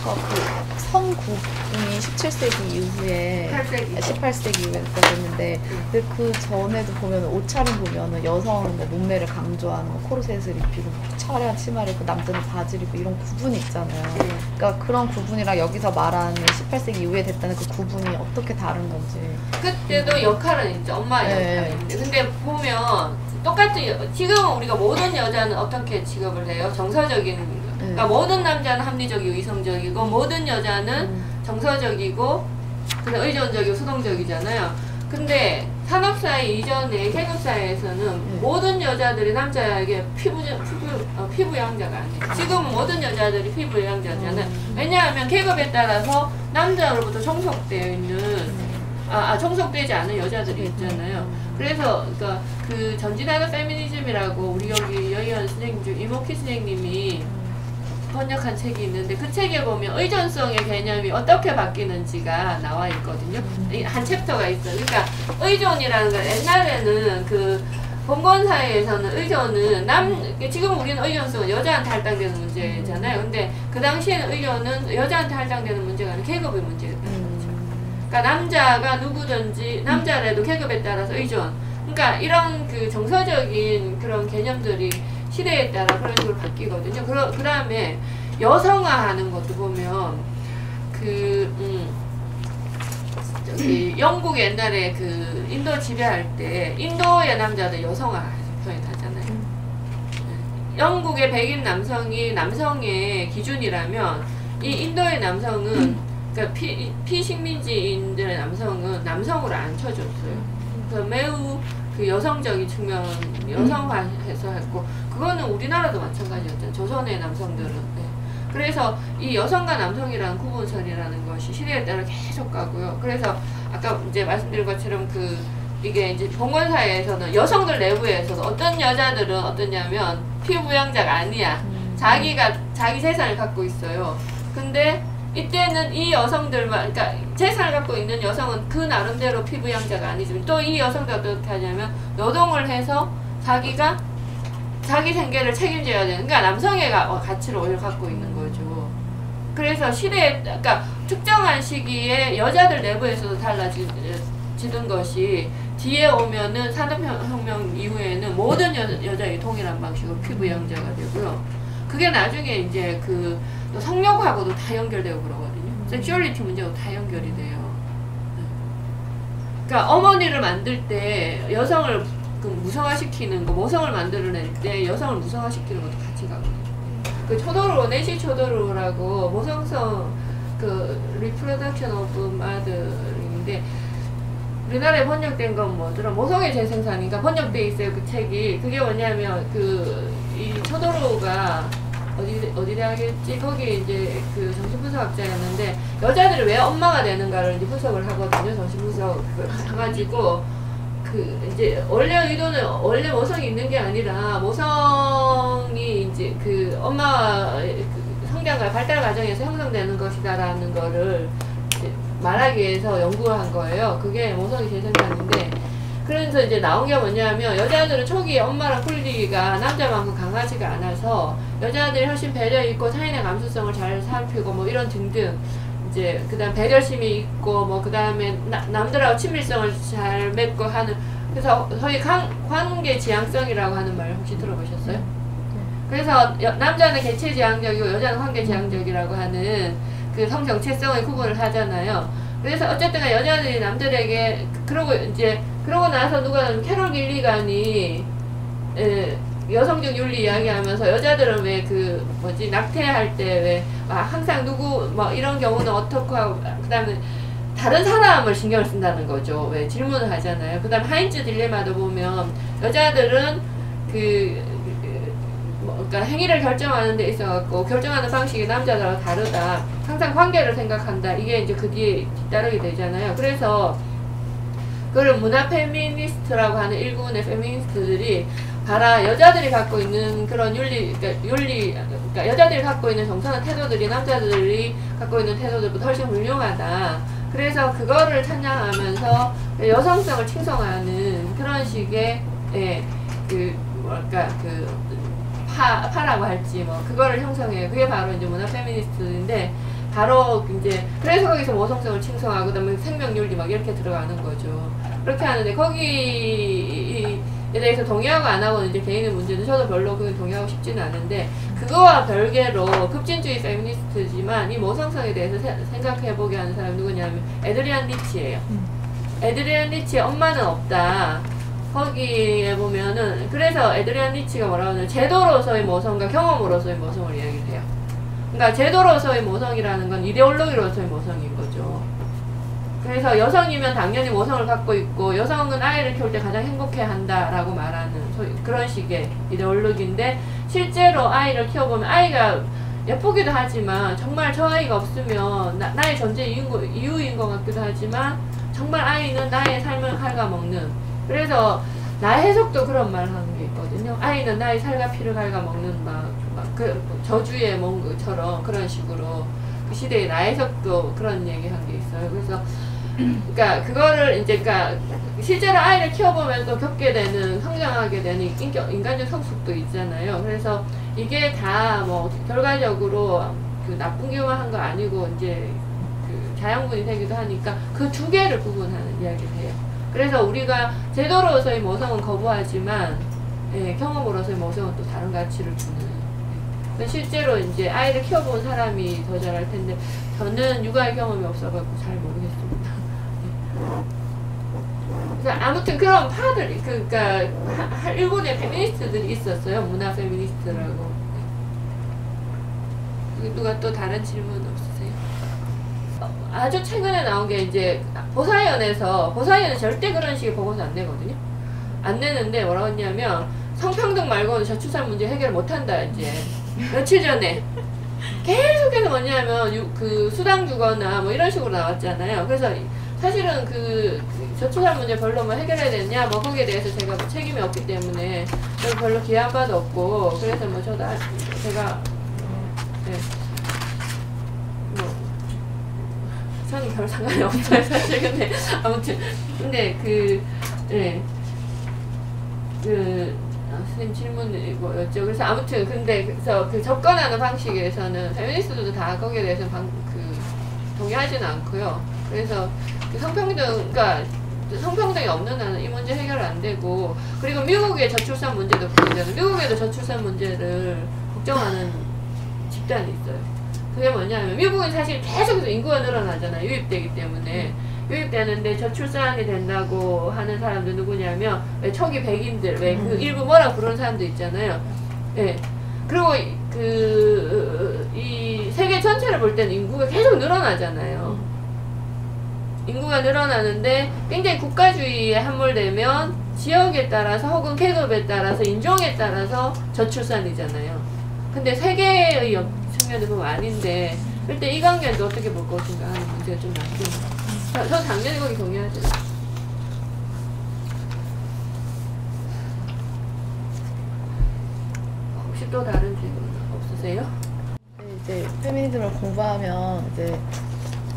그 성구분이 17세기 이후에 18세기 이후에 됐는데 근데 그 전에도 보면 옷차림 보면은 여성은 뭐 몸매를 강조하는 뭐 코르셋을 입히고 차려한 치마를 입고 남자는 바지를 입고 이런 구분이 있잖아요. 그러니까 그런 구분이랑 여기서 말하는 18세기 이후에 됐다는 그 구분이 어떻게 다른 건지. 그때도 역할은 있죠. 엄마의 역할이 있는데 근데 보면 똑같은 지금 우리가 모든 여자는 어떻게 취급을 해요? 정서적인 그러니까 모든 남자는 합리적이고 이성적이고 모든 여자는 정서적이고 그래서 의존적이고 수동적이잖아요. 근데 산업사회 이전에 계급사회에서는 모든 여자들이 남자에게 피부양자가 아니에요. 지금은 모든 여자들이 피부양자잖아요. 왜냐하면 계급에 따라서 남자로부터 종속되어 있는 종속되지 않은 여자들이 있잖아요. 그래서 그러니까 그 전진하는 페미니즘이라고 우리 여기 여의원 선생님 중 이모키 선생님이 번역한 책이 있는데 그 책에 보면 의존성의 개념이 어떻게 바뀌는지가 나와 있거든요. 한 챕터가 있어요. 그러니까 의존이라는 건 옛날에는 그 봉건사회에서는 의존은 지금 우리는 의존성은 여자한테 할당되는 문제잖아요. 근데 그 당시에는 의존은 여자한테 할당되는 문제가 아니라 계급의 문제였다는 거죠. 그러니까 남자가 누구든지 남자라도 계급에 따라서 의존. 그러니까 이런 그 정서적인 그런 개념들이 시대에 따라 그런 식으로 바뀌거든요. 그 다음에 여성화하는 것도 보면 저기 영국 옛날에 그 인도 지배할 때 인도의 남자들 여성화 표현하잖아요. 영국의 백인 남성이 남성의 기준이라면 이 인도의 남성은 그러니까 피식민지인들의 남성은 남성으로 안 쳐줬어요. 그래서 매우 그 여성적인 측면, 여성화해서 했고, 그거는 우리나라도 마찬가지였죠. 조선의 남성들은. 네. 그래서 이 여성과 남성이라는 구분선이라는 것이 시대에 따라 계속 가고요. 그래서 아까 이제 말씀드린 것처럼 이게 이제 봉건사회에서는 여성들 내부에서도 어떤 여자들은 어떠냐면 피부양자가 아니야. 자기 재산을 갖고 있어요. 근데 이때는 이 여성들만, 그러니까 재산을 갖고 있는 여성은 그 나름대로 피부양자가 아니지만 또 이 여성들 어떻게 하냐면 노동을 해서 자기가 자기 생계를 책임져야 되는, 그러니까 남성의 가치를 갖고 있는 거죠. 그래서 시대에, 그러니까 특정한 시기에 여자들 내부에서도 달라지는 것이 뒤에 오면은 산업혁명 이후에는 모든 여자의 동일한 방식으로 피부양자가 되고요. 그게 나중에 이제 성욕하고도 다 연결되고 그러거든요. 섹슈얼리티 문제하고 다 연결이 돼요. 그러니까 어머니를 만들 때 여성을 무성화시키는 거, 모성을 만들어낼 때 여성을 무성화시키는 것도 같이 가거든요. 초도로, 내시 초도로라고 모성성 리프로덕션 오브 마더인데 우리나라에 번역된 건 뭐더라? 모성의 재생산인가 번역돼 있어요. 그 책이. 그게 뭐냐면 이 초도로가 어디 대학이었지? 거기 이제 정신분석학자였는데 여자들이 왜 엄마가 되는가를 이제 분석을 하거든요. 정신분석 해가지고 이제 원래 의도는 원래 모성이 있는 게 아니라 모성이 이제 엄마 성장과 발달 과정에서 형성되는 것이다라는 거를 말하기 위해서 연구를 한 거예요. 그게 모성의 재생산인데. 그래서 이제 나온 게 뭐냐면 여자들은 초기에 엄마랑 풀리기가 남자만큼 강하지가 않아서 여자들이 훨씬 배려 있고 타인의 감수성을 잘 살피고 뭐 이런 등등 이제 그다음 배려심이 있고 뭐 그다음에 남들하고 친밀성을 잘 맺고 하는, 그래서 소위 관계 지향성이라고 하는 말 혹시 들어보셨어요? 그래서 남자는 개체 지향적이고 여자는 관계 지향적이라고 하는 성 정체성의 구분을 하잖아요. 그래서 어쨌든 여자들이 남들에게 그러고 나서 캐롤 길리간이 여성적 윤리 이야기하면서 여자들은 왜 낙태할 때 왜 항상 이런 경우는 어떻고 하고 그다음에 다른 사람을 신경을 쓴다는 거죠. 왜 질문을 하잖아요. 그다음 하인츠 딜레마도 보면 여자들은 그러니까 행위를 결정하는 데 있어갖고 결정하는 방식이 남자들하고 다르다. 항상 관계를 생각한다. 이게 이제 그 뒤에 뒤따르게 되잖아요. 그래서 그걸 문화 페미니스트라고 하는 일군의 페미니스트들이 봐라, 여자들이 갖고 있는 그런 그러니까 여자들이 갖고 있는 정상한 태도들이 남자들이 갖고 있는 태도들보다 훨씬 훌륭하다. 그래서 그거를 찬양하면서 여성성을 칭송하는 그런 식의 파라고 할지 그거를 형성해요. 그게 바로 이제 문화 페미니스트인데, 바로 이제 그래서 거기서 모성성을 칭송하고 그다음에 생명윤리 막 이렇게 들어가는 거죠. 그렇게 하는데 거기에 대해서 동의하고 안 하고는 이제 개인의 문제는 저도 별로 그건 동의하고 싶지는 않은데 그거와 별개로 급진주의 페미니스트지만 이 모성성에 대해서 생각해보게 하는 사람이 누구냐면 에드리안 리치예요. 에드리안 리치의 엄마는 없다. 거기에 보면은 그래서 에드리안 리치가 뭐라고 하냐면 제도로서의 모성과 경험으로서의 모성을 이야기를 해요. 그러니까 제도로서의 모성이라는 건 이데올로기로서의 모성인 거죠. 그래서 여성이면 당연히 모성을 갖고 있고 여성은 아이를 키울 때 가장 행복해야 한다라고 말하는 그런 식의 이데올로기인데 실제로 아이를 키워보면 아이가 예쁘기도 하지만 정말 저 아이가 없으면 나의 존재 이유인 것 같기도 하지만 정말 아이는 나의 삶을 갉아먹는 그래서 나의 해석도 그런 말을 하는 게 있거든요. 아이는 나의 살과 피를 갉아먹는 그 저주의 몽구처럼 그런 식으로 그 시대의 나의 해석도 그런 얘기 한 게 있어요. 그래서 그러니까 그거를 이제 그러니까 실제로 아이를 키워보면서 겪게 되는 성장하게 되는 인간적 성숙도 있잖아요. 그래서 이게 다 뭐 결과적으로 그 나쁜 기만 한 거 아니고 이제 그 자양분이 되기도 하니까 그 두 개를 구분하는 이야기를 해요. 그래서 우리가 제도로서의 모성은 거부하지만 예, 경험으로서의 모성은 또 다른 가치를 주는. 실제로 이제 아이를 키워본 사람이 더 잘할 텐데 저는 육아의 경험이 없어가지고 잘 모르겠습니다. 그래서 아무튼 그런 파들이 그러니까 일본에 페미니스트들이 있었어요. 문화 페미니스트라고. 누가 또 다른 질문 없으세요? 아주 최근에 나온 게 이제 보사연은 절대 그런 식의 보고서 안 내거든요. 안 내는데 뭐라고 했냐면 성평등 말고는 저출산 문제 해결 못한다 이제. 며칠 전에 계속해서 뭐냐면 그 수당 주거나 뭐 이런 식으로 나왔잖아요. 그래서 사실은 그 저출산 문제 별로 뭐 해결해야 되냐 뭐 거기에 대해서 제가 뭐 책임이 없기 때문에 별로 기여한 바도 없고 그래서 뭐 저도 제가 네. 뭐 저는 별 상관이 없어요 사실. 근데 아무튼 근데 선생님 질문이 뭐였죠? 그래서 아무튼 그래서 그 접근하는 방식에서는 페미니스트들도 다 거기에 대해서 동의하지는 않고요. 그래서 그 그러니까 성평등이 없는 한은 이 문제 해결 안 되고 그리고 미국의 저출산 문제도 보이잖아요. 미국에도 저출산 문제를 걱정하는 집단이 있어요. 그게 뭐냐면 미국은 사실 계속해서 인구가 늘어나잖아요. 유입되기 때문에. 유입되는데 저출산이 된다고 하는 사람들 누구냐면 왜 초기 백인들 왜 그 일부 뭐라 부르는 사람도 있잖아요. 예. 그리고 이 세계 전체를 볼 때는 인구가 계속 늘어나잖아요. 인구가 늘어나는데 굉장히 국가주의에 함몰되면 지역에 따라서 혹은 계급에 따라서 인종에 따라서 저출산이잖아요. 근데 세계의 측면에서 보면 아닌데 그때 이 관계도 어떻게 볼 것인가 하는 문제가 좀 남긴 저 당연히 거기 동의하죠. 혹시 또 다른 질문 없으세요? 이제 페미니즘을 공부하면 이제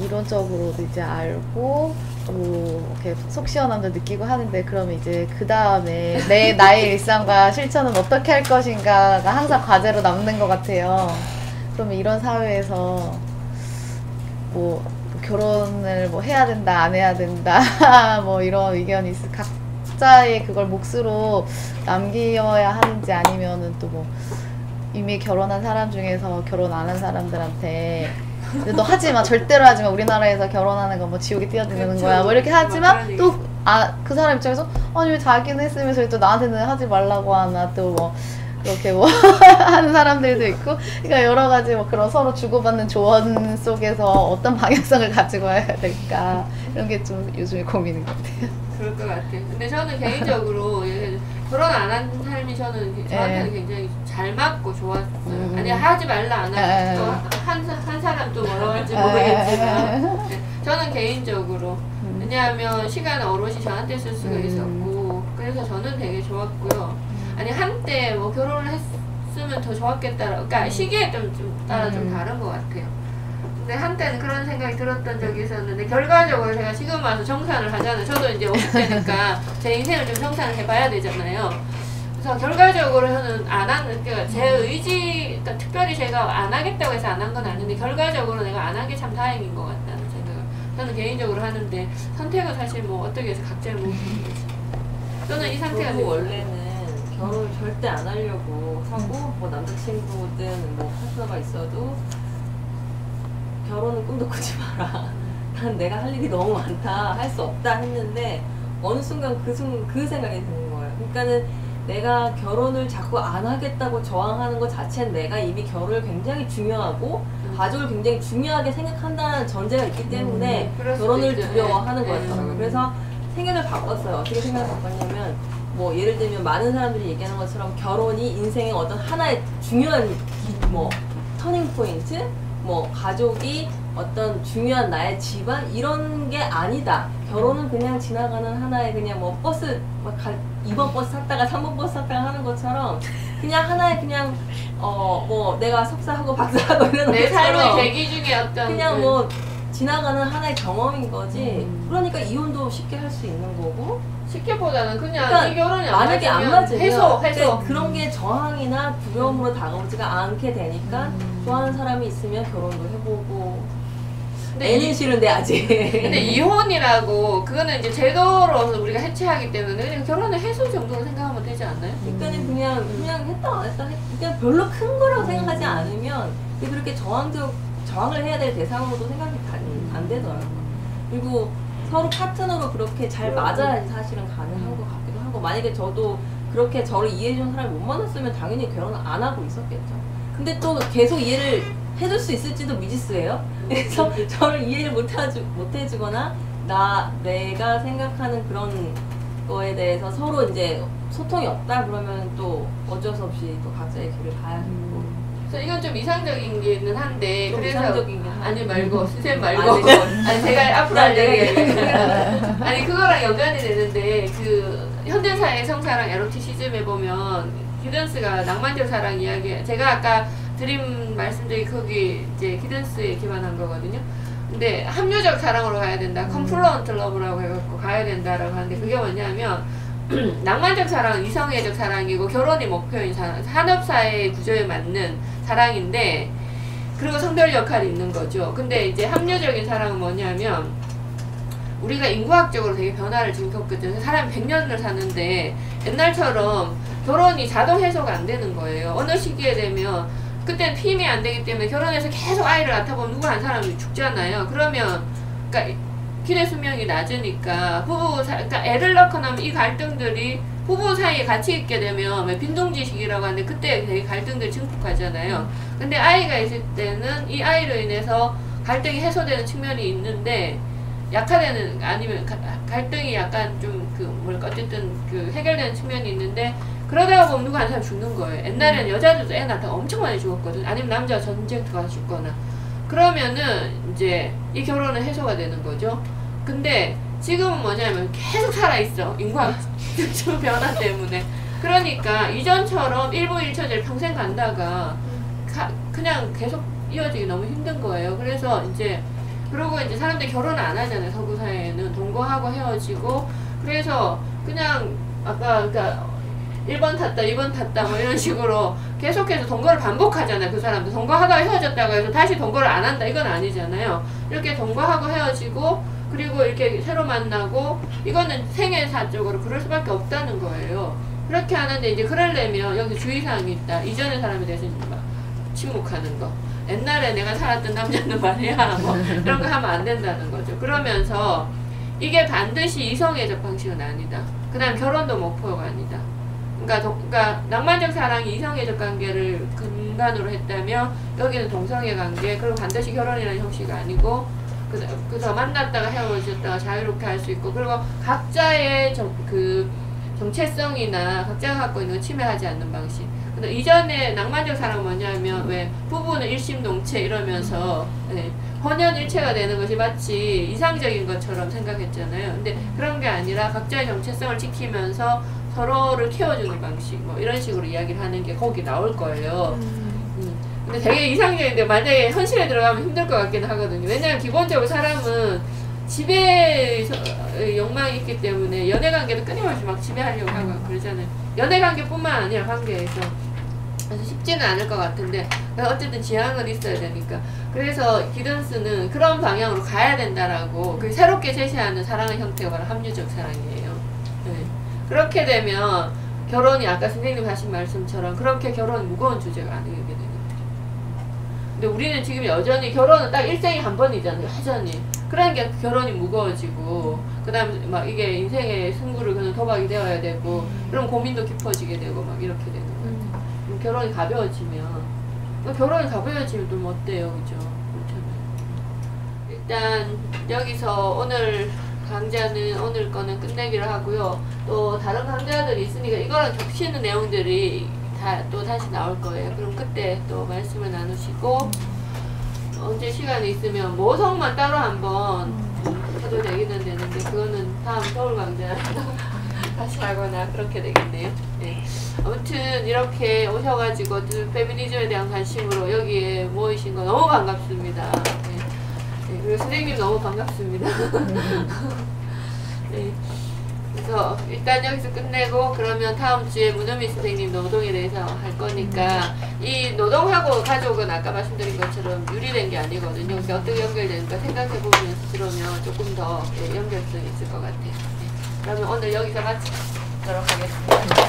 이론적으로도 이제 알고 또 이렇게 속 시원함도 느끼고 하는데 그러면 이제 그 다음에 나의 일상과 실천은 어떻게 할 것인가가 항상 과제로 남는 것 같아요. 그러면 이런 사회에서 뭐 결혼을 뭐 해야 된다 안 해야 된다 뭐 이런 의견이 있어. 각자의 그걸 몫으로 남겨야 하는지 아니면은 또 뭐 이미 결혼한 사람 중에서 결혼 안 한 사람들한테 너 하지마 절대로 하지마 우리나라에서 결혼하는 건 뭐 지옥에 뛰어드는 그렇죠. 거야 뭐 이렇게 하지만 또 그 사람 입장에서 아니 왜 자기는 했으면서 또 나한테는 하지 말라고 하나 또 뭐 그렇게 뭐 하는 사람들도 있고 그러니까 여러 가지 뭐 그런 서로 주고받는 조언 속에서 어떤 방향성을 가지고 와야 될까 이런 게 좀 요즘에 고민인 것 같아요. 그럴 것 같아요. 근데 저는 개인적으로 결혼 안 한 삶이 저한테는 굉장히 잘 맞고 좋았어요. 아니 하지 말라 안 하고 한 사람 또 뭐라고 할지 모르겠지만 저는 개인적으로 왜냐하면 시간을 오롯이 저한테 쓸 수가 있었고 그래서 저는 되게 좋았고요. 아니 한때 뭐 결혼을 했으면 더 좋았겠다. 그러니까 시기에 좀 따라 좀 다른 것 같아요. 근데 한때는 그런 생각이 들었던 적이 있었는데 결과적으로 제가 지금 와서 정산을 하잖아요. 저도 이제 50대니까 제 인생을 좀 정산을 해봐야 되잖아요. 그래서 결과적으로는 안 하는, 그러니까 제 의지, 그러니까 특별히 제가 안 하겠다고 해서 안 한 건 아닌데 결과적으로 내가 안 한 게 참 다행인 것 같다는 생각을 저는 개인적으로 하는데, 선택은 사실 뭐 어떻게 해서 각자의 몫인 거지. 또는 이 상태가 저도 원래는 결혼을 절대 안 하려고 하고 뭐 남자친구든 뭐 파트너가 있어도 결혼은 꿈도 꾸지 마라. 난 내가 할 일이 너무 많다, 할 수 없다 했는데 어느 순간 그 생각이 드는 거예요. 그러니까는 내가 결혼을 자꾸 안 하겠다고 저항하는 것 자체는 내가 이미 결혼을 굉장히 중요하고 가족을 굉장히 중요하게 생각한다는 전제가 있기 때문에 결혼을 두려워하는 거였더라고요. 그래서 생각을 바꿨어요. 어떻게 생각을 바꿨냐면 뭐 예를 들면 많은 사람들이 얘기하는 것처럼 결혼이 인생의 어떤 하나의 중요한 뭐 터닝 포인트, 뭐 가족이 어떤 중요한 나의 집안 이런 게 아니다. 결혼은 그냥 지나가는 하나의 그냥 뭐 버스 2번 버스 탔다가 3번 버스 탔다가 하는 것처럼 그냥 하나의 그냥 뭐 내가 석사하고 박사하고 이러는 내 삶의 것처럼 계기 중에 어떤 그냥 뭐 지나가는 하나의 경험인 거지. 그러니까 이혼도 쉽게 할 수 있는 거고. 쉽게보다는 그냥 그러니까 이 결혼이 만약에 안 맞으면 해소. 그러니까 그런 게 저항이나 두려움으로 다가오지가 않게 되니까 좋아하는 사람이 있으면 결혼도 해보고. 근데 애는 싫은데 아직. 근데 이혼이라고 그거는 이제 제도로 우리가 해체하기 때문에 그냥 결혼의 해소 정도로 생각하면 되지 않나요? 그러니까는 그냥 했다 안 했다 그냥 별로 큰 거라고 생각하지 않으면 그렇게 저항을 해야 될 대상으로도 생각이 안 되더라고요. 그리고 서로 파트너로 그렇게 잘 맞아야지 사실은 가능한 것 같기도 하고, 만약에 저도 그렇게 저를 이해해주는 사람이 못 만났으면 당연히 결혼을 안 하고 있었겠죠. 근데 또 계속 이해를 해줄 수 있을지도 미지수예요. 그래서 저를 이해를 못 해주거나 내가 생각하는 그런 거에 대해서 서로 이제 소통이 없다 그러면 또 어쩔 수 없이 또 각자의 길을 가야겠고. 그래서 이건 좀 이상적이기는 한데, 좀 그래서 이상적이긴 아니 한데. 말고 선생님 말고 아니, 아니 제가 앞으로 할 내가 얘기 아니 그거랑 연관이 되는데, 그 현대사의 성사랑 에로티시즘에 보면 기든스가 낭만적 사랑 이야기, 제가 아까 드림 말씀드린 거기 이제 기든스에 기반한 거거든요. 근데 합리적 사랑으로 가야 된다, 컴플루언트 러브라고 해갖고 가야 된다라고 하는데, 그게 뭐냐면 낭만적 사랑은 이성애적 사랑이고 결혼이 목표인 사랑, 산업사회의 구조에 맞는 사랑인데, 그리고 성별 역할이 있는 거죠. 근데 이제 합리적인 사랑은 뭐냐면, 우리가 인구학적으로 되게 변화를 지금 겪거든요. 사람이 100년을 사는데 옛날처럼 결혼이 자동 해소가 안 되는 거예요. 어느 시기에 되면 그때는 힘이 안 되기 때문에 결혼해서 계속 아이를 낳다보면 누구 한 사람이 죽잖아요. 그러면 그러니까 기대 수명이 낮으니까 그러니까 애를 낳고 나면 이 갈등들이 부부 사이에 같이 있게 되면 빈둥지식이라고 하는데, 그때 되게 갈등들이 증폭하잖아요. 근데 아이가 있을 때는 이 아이로 인해서 갈등이 해소되는 측면이 있는데, 약화되는, 아니면 갈등이 약간 좀 어쨌든 해결되는 측면이 있는데, 그러다가 보면 누구 한 사람 죽는 거예요. 옛날에는 여자들도 애 낳다가 엄청 많이 죽었거든. 아니면 남자가 전쟁터 가서 죽거나. 그러면은 이제 이 결혼은 해소가 되는 거죠. 근데 지금은 뭐냐면 계속 살아있어. 인구학 변화 때문에. 그러니까 이전처럼 1부 1처제를 평생 간다가 그냥 계속 이어지기 너무 힘든 거예요. 그래서 이제 그리고 이제 사람들이 결혼을 안 하잖아요. 서구 사회에는 동거하고 헤어지고. 그래서 그냥 아까 그러니까 1번 탔다 2번 탔다 뭐 이런 식으로 계속해서 동거를 반복하잖아요. 그 사람들 동거하다가 헤어졌다고 해서 다시 동거를 안 한다 이건 아니잖아요. 이렇게 동거하고 헤어지고 그리고 이렇게 새로 만나고, 이거는 생애사적으로 그럴 수밖에 없다는 거예요. 그렇게 하는데 이제 그러려면 여기 주의사항이 있다. 이전의 사람에 대해서 막 침묵하는 거, 옛날에 내가 살았던 남자는 말이야 뭐 이런 거 하면 안 된다는 거죠. 그러면서 이게 반드시 이성애적 방식은 아니다. 그 다음 결혼도 목표가 아니다. 그러니까 낭만적 사랑이 이성애적 관계를 근간으로 했다면 여기는 동성애 관계, 그리고 반드시 결혼이라는 형식이 아니고 그래서 만났다가 헤어졌다가 자유롭게 할 수 있고, 그리고 각자의 정체성이나 각자가 갖고 있는 걸 침해하지 않는 방식. 근데 이전에 낭만적 사랑은 뭐냐면 왜 부부는 일심동체 이러면서 혼연일체가 되는 것이 마치 이상적인 것처럼 생각했잖아요. 근데 그런 게 아니라 각자의 정체성을 지키면서 서로를 키워주는 방식, 뭐 이런 식으로 이야기를 하는 게 거기 나올 거예요. 근데 되게 이상적인데 만약에 현실에 들어가면 힘들 것 같긴 하거든요. 왜냐면 기본적으로 사람은 지배 욕망이 있기 때문에 연애관계도 끊임없이 막 지배하려고 하고 그러잖아요. 연애관계뿐만 아니라 관계에서. 그래서 쉽지는 않을 것 같은데 어쨌든 지향은 있어야 되니까. 그래서 기든스는 그런 방향으로 가야 된다라고 그 새롭게 제시하는 사랑의 형태가 바로 합리적 사랑이에요. 네. 그렇게 되면 결혼이 아까 선생님 하신 말씀처럼 그렇게 결혼이 무거운 주제가 아니게 되는 거예요. 근데 우리는 지금 여전히 결혼은 딱 일생에 한 번이잖아요. 여전히. 그러니까 결혼이 무거워지고 그 다음에 막 이게 인생의 승부를 그는 도박이 되어야 되고 그럼 고민도 깊어지게 되고 막 이렇게 되는 거예요. 결혼이 가벼워지면 또 뭐 어때요, 그죠? 그렇잖아요. 일단 여기서 오늘 강좌는 오늘 거는 끝내기로 하고요. 또 다른 강좌들이 있으니까 이거랑 겹치는 내용들이 또 다시 나올 거예요. 그럼 그때 또 말씀을 나누시고 언제 시간이 있으면 모성만 따로 한번 해도 되기는 되는데 그거는 다음 서울 강좌 다시 하거나 그렇게 되겠네요. 네. 아무튼 이렇게 오셔가지고 페미니즘에 대한 관심으로 여기에 모이신 거 너무 반갑습니다. 네. 네. 그리고 선생님 너무 반갑습니다. 네. 그래서 일단 여기서 끝내고 그러면 다음 주에 문은미 선생님 노동에 대해서 할 거니까 이 노동하고 가족은 아까 말씀드린 것처럼 유리된 게 아니거든요. 그러니까 어떻게 연결되는가 생각해보면서 들으면 조금 더 연결성이 있을 것 같아요. 네. 그러면 오늘 여기서 마치도록 하겠습니다.